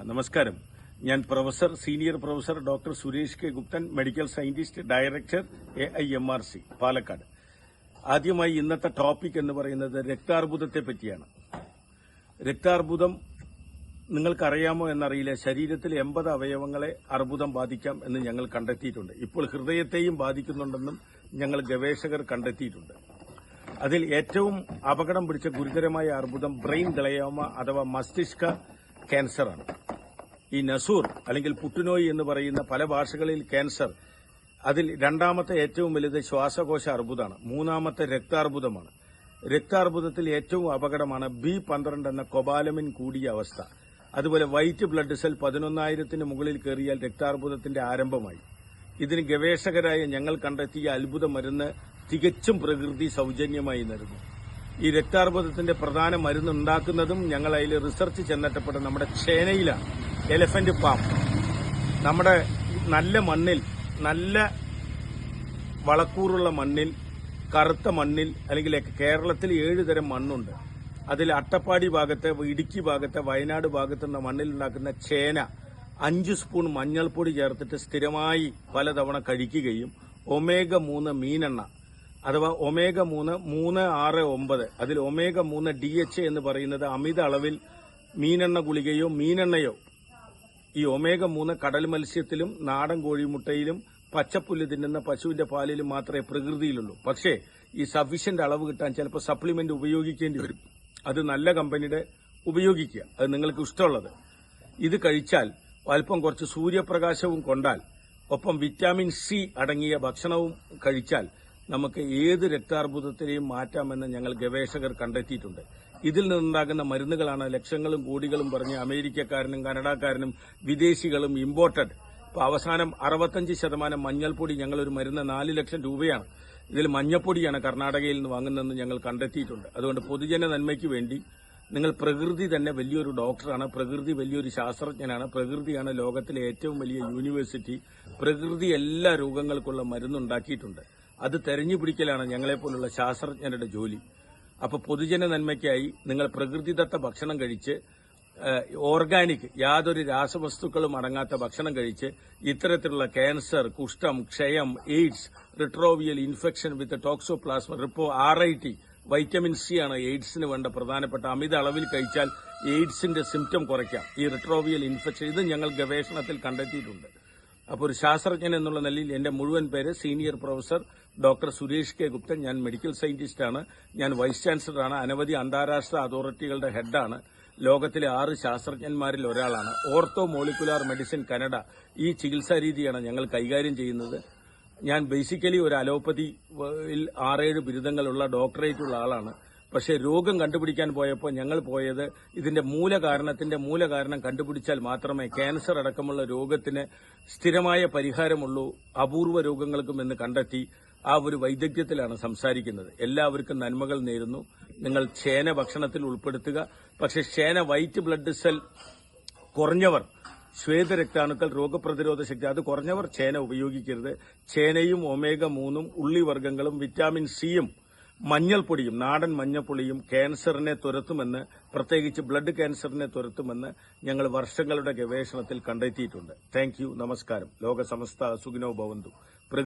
നമസ്കാരം. ഞാൻ senior professor doctor Suresh K Guptan, medical scientist, director AIMRC Palakkad. ആദ്യമായി ഇന്നത്തെ ടോപ്പിക് എന്ന് പറയുന്നത് രക്താർബുദത്തെ പറ്റിയാണ്. രക്താർബുദം നിങ്ങൾക്കറിയാമോ എന്നറിയില്ല. ശരീരത്തിൽ 80 അവയവങ്ങളെ അർബുദം ബാധിക്കാം എന്ന് ഞങ്ങൾ കണ്ടെത്തിയിട്ടുണ്ട്. ഇപ്പോൾ ഹൃദയത്തെയും ബാധിക്കുന്നുണ്ടെന്നും ഞങ്ങൾ ഗവേഷകർ കണ്ടെത്തിയിട്ടുണ്ട്. അതിൽ ഏറ്റവും അപകടം പിടിച്ച ഗുരുതരമായ അർബുദം ബ്രെയിൻ ഗ്ലയോമ അഥവാ മസ്തിഷ്ക ക്യാൻസറാണ്. ഈ നസൂർ അല്ലെങ്കിൽ പുട്ടുനോയി എന്ന് പറയുന്ന പല ഭാഷകളിൽ ക്യാൻസർ, അതിൽ രണ്ടാമത്തെ ഏറ്റവും വലുത് ശ്വാസകോശ അർബുദമാണ്. മൂന്നാമത്തെ രക്താർബുദമാണ്. രക്താർബുദത്തിൽ ഏറ്റവും അപകടമാണ് B12 എന്ന കൊബാലമിൻ കൂടിയ അവസ്ഥ. അതുപോലെ വൈറ്റ് ബ്ലഡ് സെൽ 11,000 മുകളിൽ കയറിയാൽ രക്താർബുദത്തിന്റെ ആരംഭമായി. ഇതിന് ഗവേഷകരായ ഞങ്ങൾ കണ്ടെത്തിയ അത്ഭുത മരുന്ന് തികച്ചും പ്രകൃതി സൌജന്യമായി നൽകുന്നു. ഈ രക്താർബുദത്തിന്റെ പ്രധാന മരുന്ന് ഉണ്ടാക്കുന്നതും ഞങ്ങൾ അതിൽ റിസർച്ച് ചെന്നെത്തപ്പെട്ട നമ്മുടെ ചേനയിലാണ്. Elephant palm. നമ്മുടെ നല്ല മണ്ണിൽ, നല്ല വളക്കൂറുള്ള മണ്ണിൽ, കറുത്ത മണ്ണിൽ, അല്ലെങ്കിൽ കേരളത്തിൽ 7 തരം മണ്ണുണ്ട്. അതിൽ അട്ടപ്പാടി ഭാഗത്ത്, ഇടുക്കി ഭാഗത്ത്, വയനാട് ഭാഗത്തുള്ള മണ്ണിൽ ഉണ്ടാക്കുന്ന ചേന 5 സ്പൂൺ മഞ്ഞൾപ്പൊടി ചേർത്തിട്ട് സ്ഥിരമായി പലതവണ കഴിക്കുകയും omega-3 മീനെണ്ണ അഥവാ omega-3 369, അതിൽ omega-3 DHA എന്ന് പറയുന്നത് അമിത അളവിൽ മീനെണ്ണ ഗുളികയോ മീനെണ്ണയോ, ഈ omega-3 കടൽ മത്സ്യത്തിലും നാടൻ കോഴിമുട്ടയിലും പച്ചപ്പുല്ല് തിന്നുന്ന പശുവിന്റെ പാലിലും മാത്രമേ പ്രകൃതിയിലുള്ളൂ. പക്ഷേ ഈ സഫീഷ്യന്റ് അളവ് കിട്ടാൻ ചിലപ്പോൾ സപ്ലിമെന്റ് ഉപയോഗിക്കേണ്ടി വരും. അത് നല്ല കമ്പനിയുടെ ഉപയോഗിക്കുക, അത് നിങ്ങൾക്ക് ഇഷ്ടമുള്ളത്. ഇത് കഴിച്ചാൽ അല്പം കുറച്ച് സൂര്യപ്രകാശവും കൊണ്ടാൽ, ഒപ്പം വിറ്റാമിൻ C അടങ്ങിയ ഭക്ഷണവും കഴിച്ചാൽ നമുക്ക് ഏത് രക്താർബുദത്തിനെയും മാറ്റാമെന്ന് ഞങ്ങൾ ഗവേഷകർ കണ്ടെത്തിയിട്ടുണ്ട്. ഇതിൽ നിന്നുണ്ടാകുന്ന മരുന്നുകളാണ് ലക്ഷങ്ങളും കോടികളും പറഞ്ഞ് അമേരിക്കക്കാരനും കനഡക്കാരനും വിദേശികളും ഇമ്പോർട്ടഡ്. ഇപ്പൊ അവസാനം 65% മഞ്ഞൾപ്പൊടി, ഞങ്ങളൊരു മരുന്ന് 4 ലക്ഷം രൂപയാണ്. ഇതിൽ മഞ്ഞപ്പൊടിയാണ് കർണാടകയിൽ നിന്ന് വാങ്ങുന്നതെന്ന് ഞങ്ങൾ കണ്ടെത്തിയിട്ടുണ്ട്. അതുകൊണ്ട് പൊതുജന നന്മയ്ക്ക് വേണ്ടി നിങ്ങൾ, പ്രകൃതി തന്നെ വലിയൊരു ഡോക്ടറാണ്, പ്രകൃതി വലിയൊരു ശാസ്ത്രജ്ഞനാണ്, പ്രകൃതിയാണ് ലോകത്തിലെ ഏറ്റവും വലിയ യൂണിവേഴ്സിറ്റി. പ്രകൃതി എല്ലാ രോഗങ്ങൾക്കുള്ള മരുന്നുണ്ടാക്കിയിട്ടുണ്ട്. അത് തെരഞ്ഞുപിടിക്കലാണ് ഞങ്ങളെപ്പോലുള്ള ശാസ്ത്രജ്ഞരുടെ ജോലി. അപ്പോൾ പൊതുജന നന്മയ്ക്കായി നിങ്ങൾ പ്രകൃതിദത്ത ഭക്ഷണം കഴിച്ച്, ഓർഗാനിക്, യാതൊരു രാസവസ്തുക്കളും അടങ്ങാത്ത ഭക്ഷണം കഴിച്ച് ഇത്തരത്തിലുള്ള ക്യാൻസർ, കുഷ്ഠം, ക്ഷയം, എയ്ഡ്സ്, റിട്രോവിയൽ ഇൻഫെക്ഷൻ വിത്ത് ടോക്സോപ്ലാസ്മ, RIT, വൈറ്റമിൻ C ആണ് എയ്ഡ്സിന് വേണ്ട പ്രധാനപ്പെട്ട. അമിത അളവിൽ കഴിച്ചാൽ എയ്ഡ്സിന്റെ സിംറ്റം കുറയ്ക്കാം. ഈ റിട്രോവിയൽ ഇൻഫെക്ഷൻ, ഇത് ഞങ്ങൾ ഗവേഷണത്തിൽ കണ്ടെത്തിയിട്ടുണ്ട്. അപ്പോൾ ഒരു ശാസ്ത്രജ്ഞൻ എന്നുള്ള നിലയിൽ എന്റെ മുഴുവൻ പേര് senior professor doctor Suresh K Guptan. ഞാൻ മെഡിക്കൽ സയന്റിസ്റ്റാണ്. ഞാൻ വൈസ് ചാൻസലറാണ്. അനവധി അന്താരാഷ്ട്ര അതോറിറ്റികളുടെ ഹെഡാണ്. ലോകത്തിലെ 6 ശാസ്ത്രജ്ഞന്മാരിൽ ഒരാളാണ്. ഓർത്തോ മോളിക്കുലാർ മെഡിസിൻ കാനഡ, ഈ ചികിത്സാ രീതിയാണ് ഞങ്ങൾ കൈകാര്യം ചെയ്യുന്നത്. ഞാൻ ബേസിക്കലി ഒരു അലോപ്പതിയിൽ 6-7 ബിരുദങ്ങളുള്ള, ഡോക്ടറേറ്റുള്ള ആളാണ്. പക്ഷേ രോഗം കണ്ടുപിടിക്കാൻ പോയപ്പോൾ ഞങ്ങൾ പോയത് ഇതിന്റെ മൂലകാരണം കണ്ടുപിടിച്ചാൽ മാത്രമേ ക്യാൻസർ അടക്കമുള്ള രോഗത്തിന് സ്ഥിരമായ പരിഹാരമുള്ളൂ, അപൂർവ രോഗങ്ങൾക്കും എന്ന് കണ്ടെത്തി. ആ ഒരു വൈദഗ്ധ്യത്തിലാണ് സംസാരിക്കുന്നത്. എല്ലാവർക്കും നന്മകൾ നേരുന്നു. നിങ്ങൾ ചേന ഭക്ഷണത്തിൽ ഉൾപ്പെടുത്തുക. പക്ഷേ ചേന വൈറ്റ് ബ്ലഡ് സെൽ കുറഞ്ഞവർ, ശ്വേതരക്താണുക്കൾ, രോഗപ്രതിരോധ ശക്തി അത് കുറഞ്ഞവർ ചേന ഉപയോഗിക്കരുത്. ചേനയും omega-3 ഉള്ളിവർഗ്ഗങ്ങളും വിറ്റാമിൻ സിയും മഞ്ഞൾപ്പൊടിയും, നാടൻ മഞ്ഞൾപ്പൊടിയും ക്യാൻസറിനെ തുരത്തുമെന്ന്, പ്രത്യേകിച്ച് ബ്ലഡ് ക്യാൻസറിനെ തുരത്തുമെന്ന് ഞങ്ങൾ വർഷങ്ങളുടെ ഗവേഷണത്തിൽ കണ്ടെത്തിയിട്ടുണ്ട്. Thank you. നമസ്കാരം. ലോക സമസ്ത സുഖിനോ ഭവന്തു.